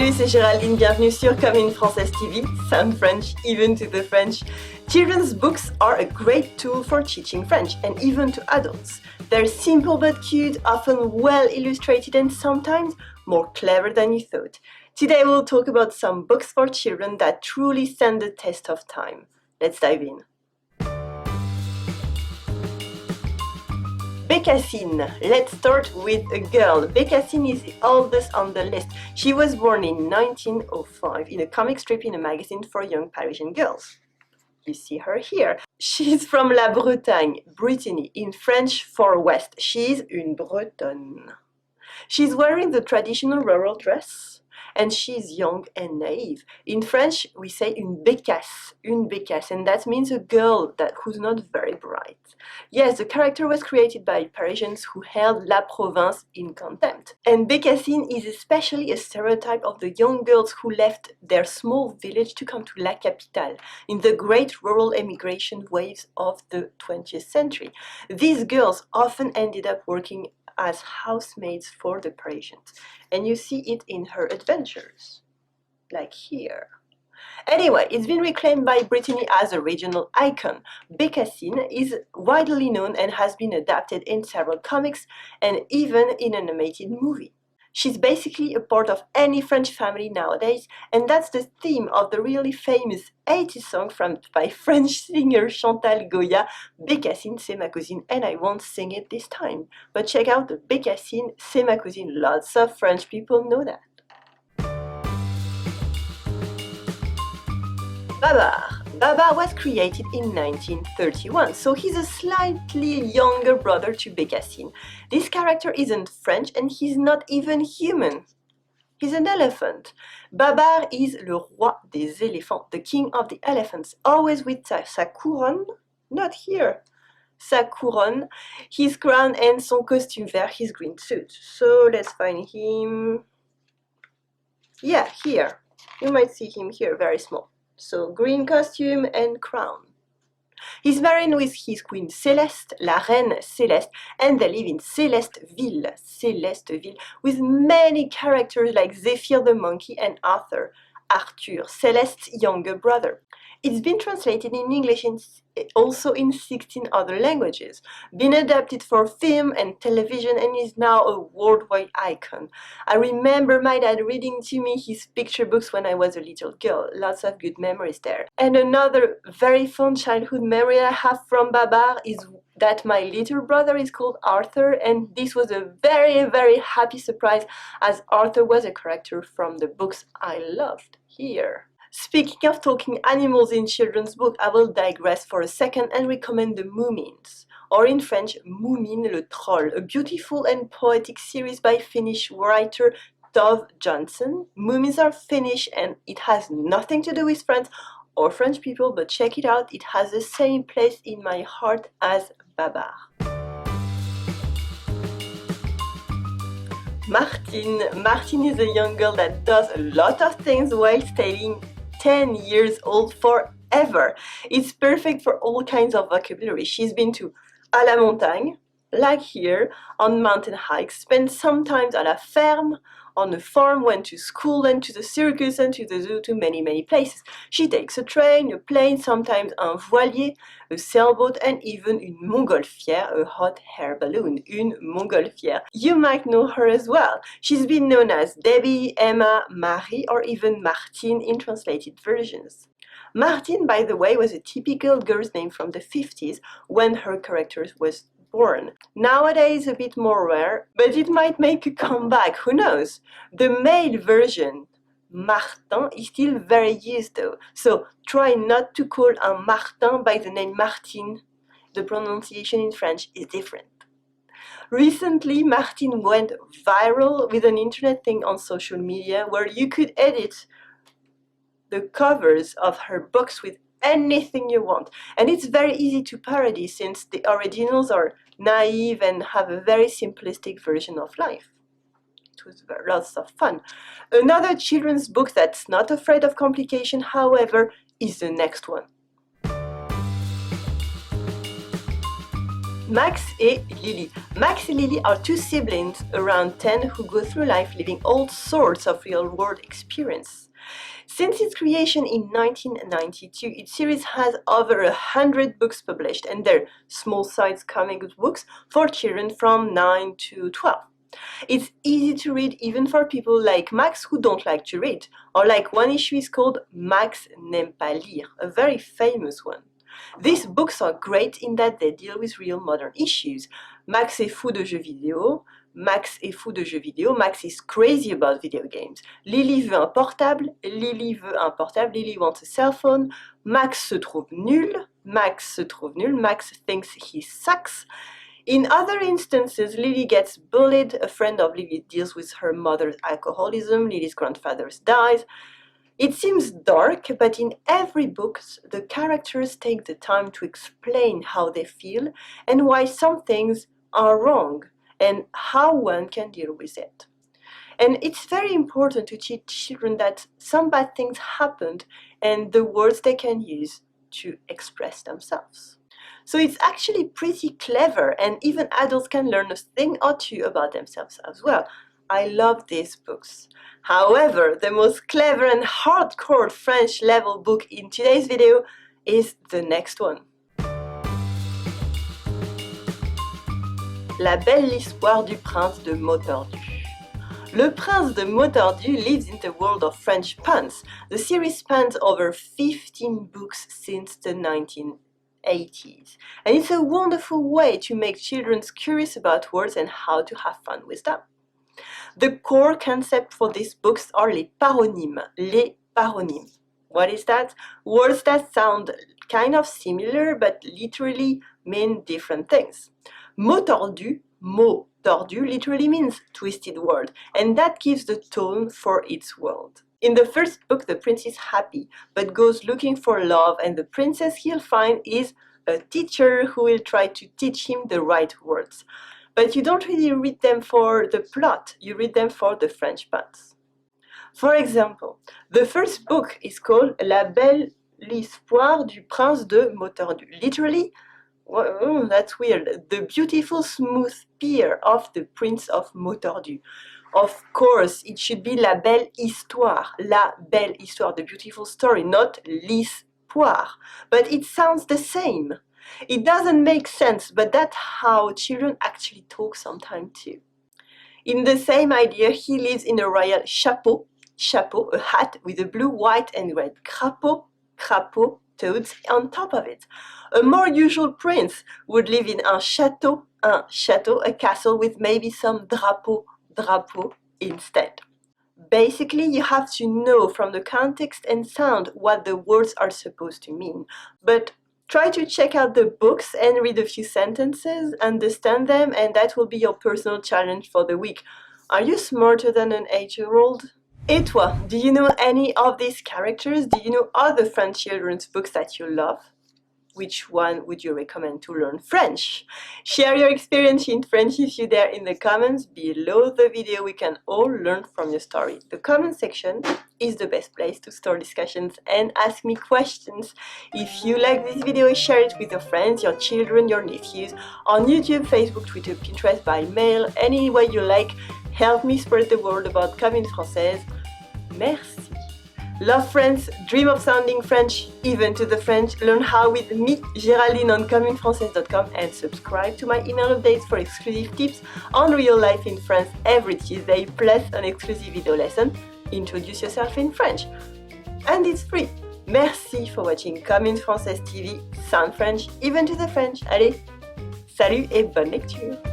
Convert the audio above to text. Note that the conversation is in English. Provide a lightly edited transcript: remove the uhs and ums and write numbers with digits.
Salut, c'est Géraldine, bienvenue sur Comme une Française TV, Sound French, even to the French. Children's books are a great tool for teaching French, and even to adults. They're simple but cute, often well illustrated and sometimes more clever than you thought. Today we'll talk about some books for children that truly stand the test of time. Let's dive in. Bécassine. Let's start with a girl. Bécassine is the oldest on the list. She was born in 1905 in a comic strip in a magazine for young Parisian girls. You see her here. She's from La Bretagne, Brittany, in French for West. She's une Bretonne. She's wearing the traditional rural dress, and she's young and naive. In French, we say une bécasse, and that means a girl who's not very bright. Yes, the character was created by Parisians who held La Province in contempt. And Bécassine is especially a stereotype of the young girls who left their small village to come to La Capitale in the great rural emigration waves of the 20th century. These girls often ended up working as housemaids for the Parisians, and you see it in her adventures, like here. Anyway, it's been reclaimed by Brittany as a regional icon. Bécassine is widely known and has been adapted in several comics and even in an animated movie. She's basically a part of any French family nowadays, and that's the theme of the really famous 80s song by French singer Chantal Goya, Bécassine, c'est ma cousine, and I won't sing it this time. But check out the Bécassine, c'est ma cousine, lots of French people know that. Babar. Babar was created in 1931, so he's a slightly younger brother to Bécassine. This character isn't French and he's not even human. He's an elephant. Babar is le roi des éléphants, the king of the elephants, always with sa couronne, not here, sa couronne, his crown and son costume vert, his green suit. So let's find him. Yeah, here. You might see him here, very small. So green costume and crown. He's married with his queen Céleste, la reine Céleste, and they live in Célesteville, with many characters like Zephyr the monkey and Arthur, Céleste's younger brother. It's been translated in English also in 16 other languages, been adapted for film and television, and is now a worldwide icon. I remember my dad reading to me his picture books when I was a little girl. Lots of good memories there. And another very fond childhood memory I have from Babar is that my little brother is called Arthur, and this was a very, very happy surprise as Arthur was a character from the books I loved. Here. Speaking of talking animals in children's books, I will digress for a second and recommend the Moomins, or in French, Moomin le Troll, a beautiful and poetic series by Finnish writer Tove Jansson. Moomins are Finnish and it has nothing to do with France or French people, but check it out, it has the same place in my heart as Babar. Martine is a young girl that does a lot of things while staying 10 years old forever. It's perfect for all kinds of vocabulary. She's been to à la montagne, like here, on mountain hikes, spent some time à la ferme, on a farm, went to school and to the circus and to the zoo, to many, many places. She takes a train, a plane, sometimes un voilier, a sailboat, and even une montgolfière, a hot air balloon, une montgolfière. You might know her as well. She's been known as Debbie, Emma, Marie, or even Martine in translated versions. Martine, by the way, was a typical girl's name from the 50s when her character was born. Nowadays a bit more rare, but it might make a comeback, who knows? The male version, Martin, is still very used though, so try not to call un Martin by the name Martine. The pronunciation in French is different. Recently, Martine went viral with an internet thing on social media where you could edit the covers of her books with anything you want, and it's very easy to parody since the originals are naive and have a very simplistic version of life. It was lots of fun. Another children's book that's not afraid of complication, however, is the next one. Max et Lily. Max and Lily are two siblings around 10 who go through life living all sorts of real-world experience. Since its creation in 1992, its series has over 100 books published, and they're small-sized comic books for children from 9 to 12. It's easy to read even for people like Max who don't like to read, or like one issue is called Max n'aime pas lire, a very famous one. These books are great in that they deal with real modern issues. Max est fou de jeux vidéo. Max est fou de jeux vidéo. Max is crazy about video games. Lily veut un portable. Lily veut un portable. Lily wants a cell phone. Max se trouve nul. Max se trouve nul. Max thinks he sucks. In other instances, Lily gets bullied. A friend of Lily deals with her mother's alcoholism. Lily's grandfather dies. It seems dark, but in every book, the characters take the time to explain how they feel and why some things are wrong and how one can deal with it. And it's very important to teach children that some bad things happened and the words they can use to express themselves. So it's actually pretty clever, and even adults can learn a thing or two about themselves as well. I love these books. However, the most clever and hardcore French level book in today's video is the next one. La belle histoire du prince de Motordu. Le Prince de Motordu lives in the world of French puns. The series spans over 15 books since the 1980s. And it's a wonderful way to make children curious about words and how to have fun with them. The core concept for these books are les paronymes. Les paronymes. What is that? Words that sound kind of similar but literally mean different things. Mot tordu, literally means twisted word, and that gives the tone for its world. In the first book, the prince is happy, but goes looking for love, and the princess he'll find is a teacher who will try to teach him the right words. But you don't really read them for the plot, you read them for the French puns. For example, the first book is called La belle histoire du prince de Motordu. Literally, that's weird, the beautiful smooth peer of the prince of Motordu. Of course, it should be La belle histoire, the beautiful story, not l'histoire. But it sounds the same. It doesn't make sense, but that's how children actually talk sometimes too. In the same idea, he lives in a royal chapeau, a hat with a blue, white and red crapaud, toads on top of it. A more usual prince would live in un château, a castle with maybe some drapeau instead. Basically, you have to know from the context and sound what the words are supposed to mean. But try to check out the books and read a few sentences, understand them, and that will be your personal challenge for the week. Are you smarter than an 8-year-old? Et toi, do you know any of these characters? Do you know other French children's books that you love? Which one would you recommend to learn French? Share your experience in French if you dare in the comments below the video. We can all learn from your story. The comment section is the best place to start discussions and ask me questions. If you like this video, share it with your friends, your children, your nephews, on YouTube, Facebook, Twitter, Pinterest, by mail, any way you like. Help me spread the word about Commune Française. Merci. Love France, dream of sounding French, even to the French. Learn how with me, Géraldine, on communefrancaise.com, and subscribe to my email updates for exclusive tips on real life in France every Tuesday, plus an exclusive video lesson, Introduce Yourself in French. And it's free. Merci for watching Commune Française TV, sound French, even to the French. Allez, salut et bonne lecture!